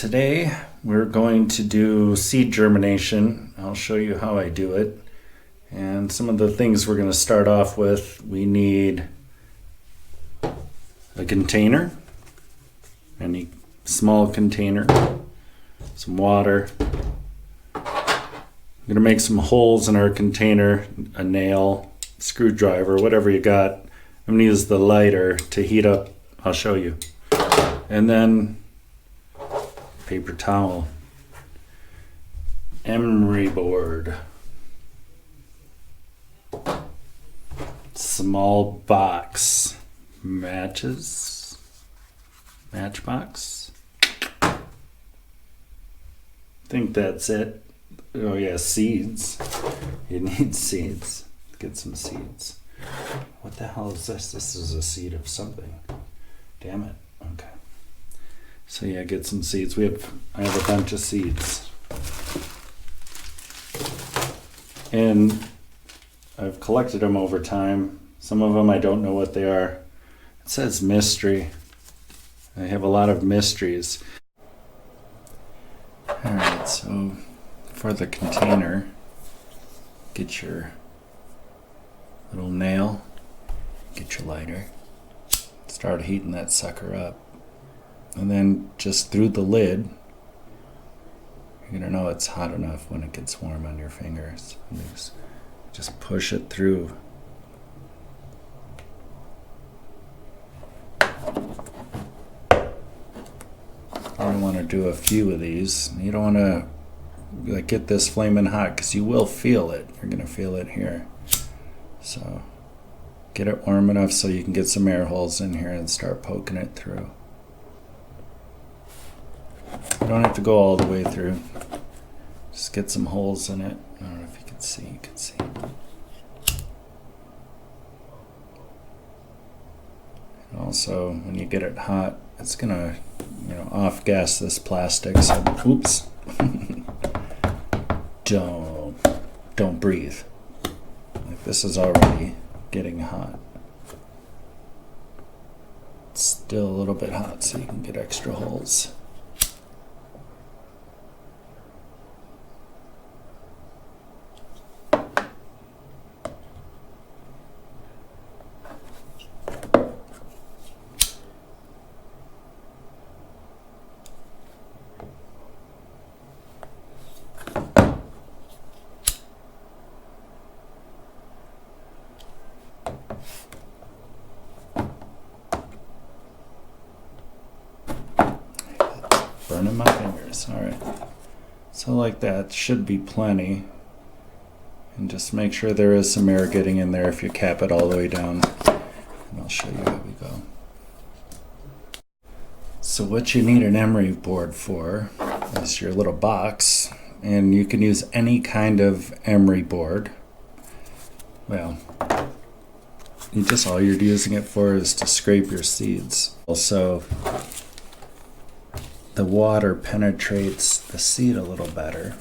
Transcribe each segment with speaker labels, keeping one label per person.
Speaker 1: Today we're going to do seed germination. I'll show you how I do it. And some of the things we're going to start off with, we need a container, any small container, some water. I'm going to make some holes in our container, a nail, screwdriver, whatever you got. I'm going to use the lighter to heat up. I'll show you. And then paper towel, emery board, small box, matchbox. I think that's it. Oh yeah, seeds. You need seeds. Get some seeds. What the hell is this? This is a seed of something. Damn it. Okay. So yeah, get some seeds. I have a bunch of seeds. And I've collected them over time. Some of them I don't know what they are. It says mystery. I have a lot of mysteries. Alright, so for the container, get your little nail, get your lighter, start heating that sucker up. And then just through the lid, you're going to know it's hot enough when it gets warm on your fingers. Just push it through. You want to do a few of these. You don't want to get this flaming hot because you will feel it. You're going to feel it here. So get it warm enough so you can get some air holes in here and start poking it through. You don't have to go all the way through. Just get some holes in it. I don't know if you can see. You can see. And also, when you get it hot, it's gonna, off-gas this plastic. So, oops. Don't breathe. Like this is already getting hot. It's still a little bit hot, so you can get extra holes. Burning my fingers. Alright. So like that should be plenty. And just make sure there is some air getting in there if you cap it all the way down. And I'll show you how we go. So what you need an emery board for is your little box. And you can use any kind of emery board. Well, all you're using it for is to scrape your seeds. Also, the water penetrates the seed a little better.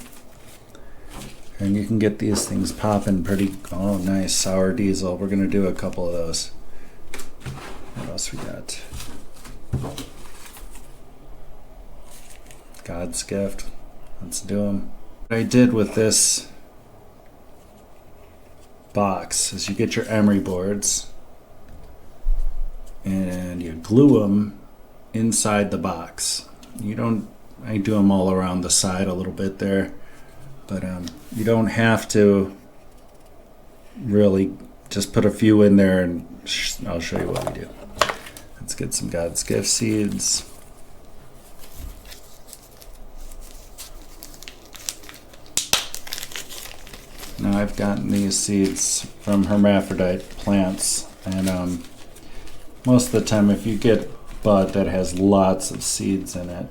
Speaker 1: And you can get these things popping pretty, oh nice, sour diesel. We're going to do a couple of those. What else we got? God's gift. Let's do them. What I did with this box is you get your emery boards and you glue them inside the box. I do them all around the side a little bit there, but you don't have to really, just put a few in there and I'll show you what we do. Let's get some God's gift seeds. Now I've gotten these seeds from hermaphrodite plants, and most of the time if you get bud that has lots of seeds in it,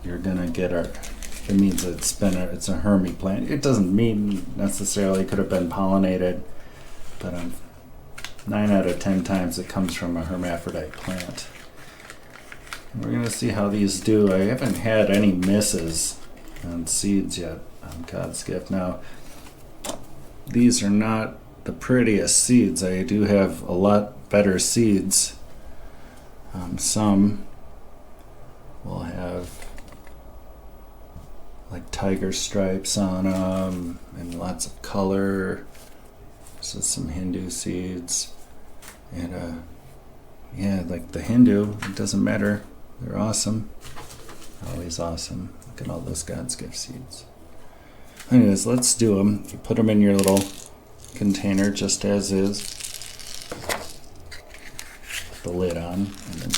Speaker 1: you're gonna get it means it's a hermie plant. It doesn't mean necessarily it could have been pollinated, but 9 out of 10 times it comes from a hermaphrodite plant. And we're gonna see how these do. I haven't had any misses on seeds yet on God's gift. Now, these are not the prettiest seeds. I do have a lot better seeds. Some will have like tiger stripes on them and lots of color. So some Hindu seeds. And yeah, like the Hindu, it doesn't matter. They're awesome. Always awesome. Look at all those God's gift seeds. Anyways, let's do them. You put them in your little container just as is. Put the lid on and then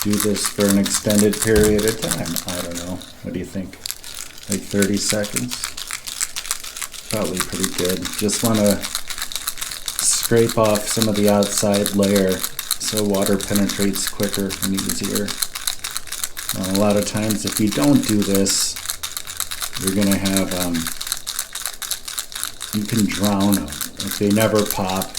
Speaker 1: do this for an extended period of time. I don't know. What do you think? Like 30 seconds? Probably pretty good. Just want to scrape off some of the outside layer so water penetrates quicker and easier. A lot of times if you don't do this, you're going to have, you can drown them if they never pop.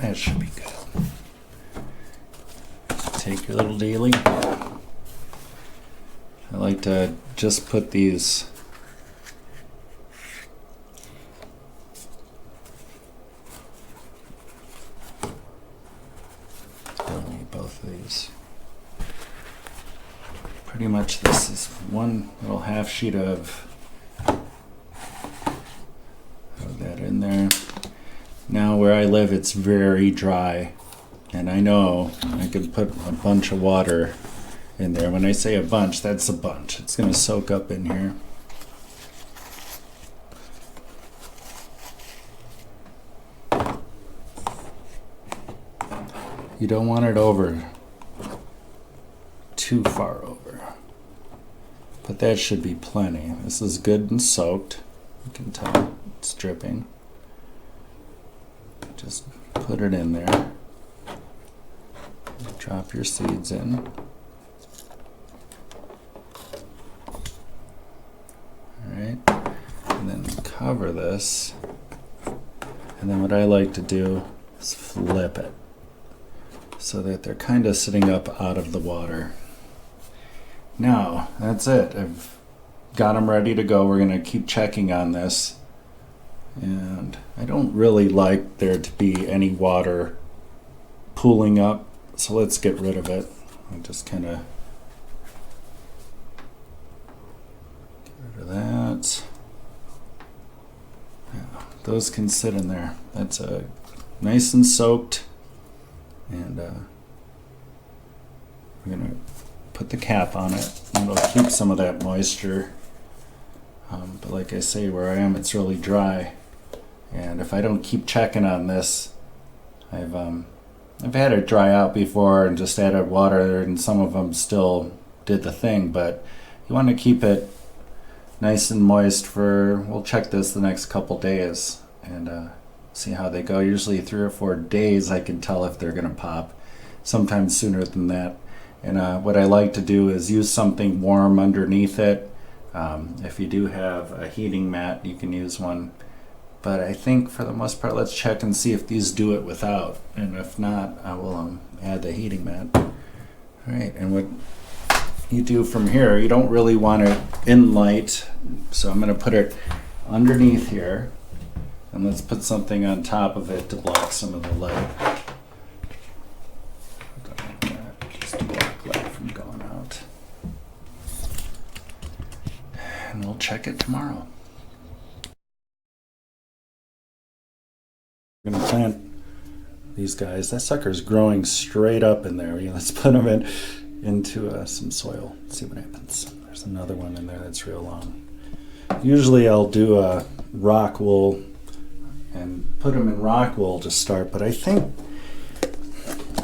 Speaker 1: That should be good. Take your little daily. I like to just put these don't need both of these. Pretty much this is one little half sheet of that in there. Now where I live it's very dry, and I know I could put a bunch of water in there. When I say a bunch, that's a bunch. It's going to soak up in here. You don't want it over, too far over. But that should be plenty. This is good and soaked. You can tell it's dripping. Just put it in there. Drop your seeds in. Alright, and then cover this. And then what I like to do is flip it so that they're kind of sitting up out of the water. Now, that's it. I've got them ready to go. We're going to keep checking on this. And I don't really like there to be any water pooling up, so let's get rid of it. I just kind of get rid of that. Yeah, those can sit in there. That's nice and soaked. And we're going to put the cap on it, and it'll keep some of that moisture. But like I say, where I am, it's really dry. And if I don't keep checking on this, I've had it dry out before and just added water, and some of them still did the thing. But you want to keep it nice and moist for, we'll check this the next couple days and see how they go. Usually 3 or 4 days I can tell if they're going to pop, sometimes sooner than that. And what I like to do is use something warm underneath it. If you do have a heating mat, you can use one. But I think for the most part, let's check and see if these do it without. And if not, I will add the heating mat. All right, and what you do from here, you don't really want it in light. So I'm going to put it underneath here. And let's put something on top of it to block some of the light. Just to block light from going out. And we'll check it tomorrow. We're going to plant these guys. That sucker's growing straight up in there. Let's put them into some soil. See what happens. There's another one in there that's real long. Usually I'll do a rock wool and put them in rock wool to start, but I think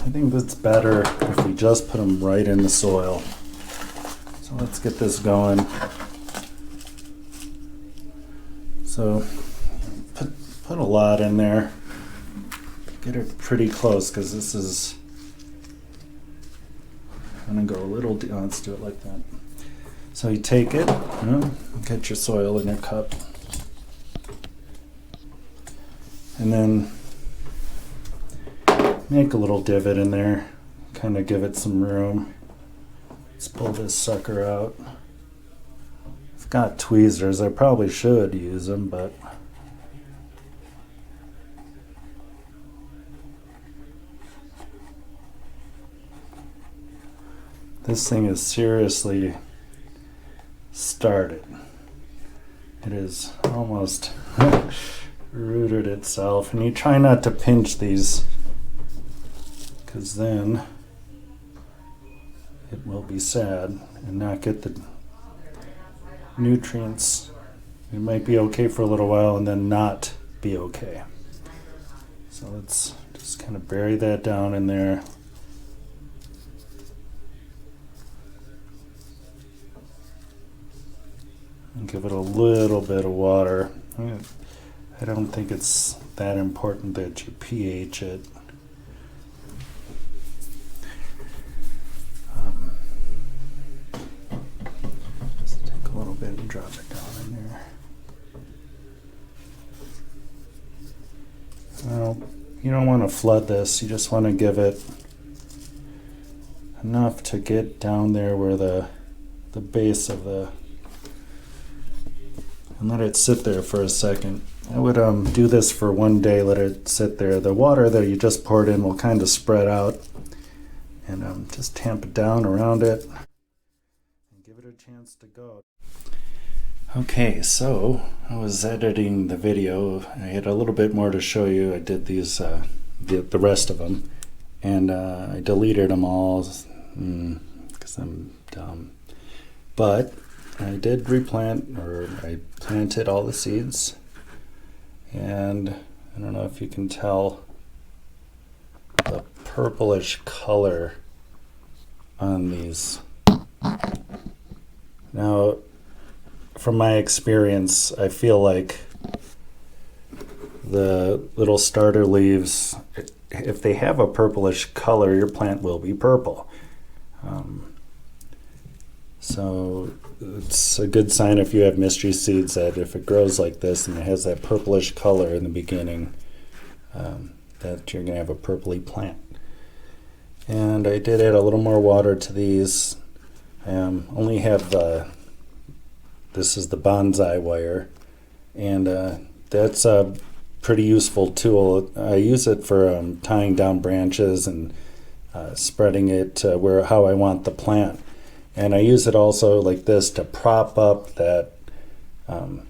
Speaker 1: that's better if we just put them right in the soil. So let's get this going. So put a lot in there. Get it pretty close, because this is, I'm going to go a little, let's do it like that. So you take it, get your soil in your cup, and then make a little divot in there, kind of give it some room. Let's pull this sucker out. got tweezers. I probably should use them, but this thing is seriously started. It is almost rooted itself, and you try not to pinch these because then it will be sad and not get the nutrients. It might be okay for a little while and then not be okay. So let's just kind of bury that down in there. And give it a little bit of water. I don't think it's that important that you pH it. Just take a little bit and drop it down in there. Well, you don't want to flood this. You just want to give it enough to get down there where the base of the, and let it sit there for a second. I would do this for one day, let it sit there. The water that you just poured in will kind of spread out, and just tamp it down around it and give it a chance to go. Okay, so I was editing the video. I had a little bit more to show you. I did these, the rest of them, and I deleted them all because I'm dumb. But I did replant, or I planted all the seeds, and I don't know if you can tell the purplish color on these. Now, from my experience, I feel like the little starter leaves, if they have a purplish color, your plant will be purple. So it's a good sign if you have mystery seeds that if it grows like this and it has that purplish color in the beginning, that you're going to have a purpley plant. And I did add a little more water to these. I only have this is the bonsai wire, and that's a pretty useful tool. I use it for tying down branches and spreading it how I want the plant. And I use it also like this to prop up that the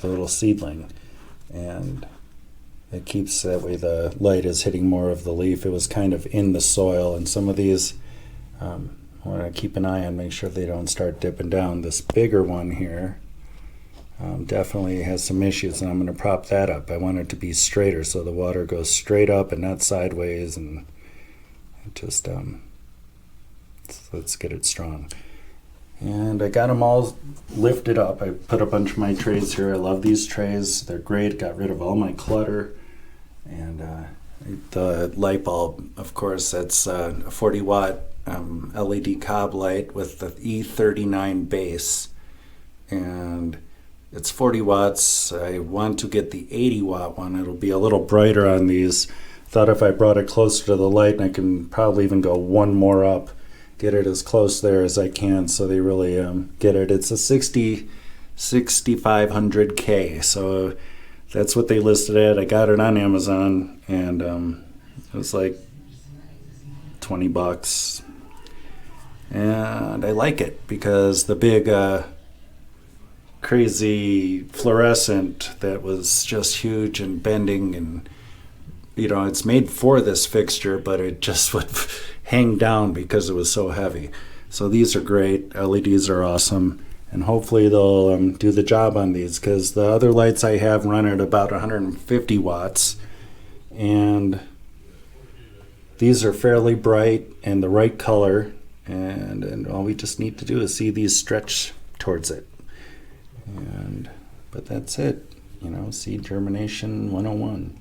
Speaker 1: little seedling, and it keeps that way the light is hitting more of the leaf. It was kind of in the soil, and some of these I want to keep an eye on, make sure they don't start dipping down. This bigger one here definitely has some issues, and I'm going to prop that up. I want it to be straighter so the water goes straight up and not sideways, and just let's get it strong. And I got them all lifted up. I put a bunch of my trays here. I love these trays. They're great. Got rid of all my clutter. And the light bulb, of course, that's a 40 watt LED cob light with the E39 base. And it's 40 watts. I want to get the 80 watt one. It'll be a little brighter on these. Thought if I brought it closer to the light, and I can probably even go one more up, get it as close there as I can so they really get it. It's a 6500K, so that's what they listed at. I got it on Amazon, and it was like $20. And I like it because the big crazy fluorescent that was just huge and bending, and it's made for this fixture, but it just would hang down because it was so heavy. So these are great. LEDs are awesome, and hopefully they'll do the job on these, because the other lights I have run at about 150 watts, and these are fairly bright and the right color, and all we just need to do is see these stretch towards it. But that's it. Seed Germination 101.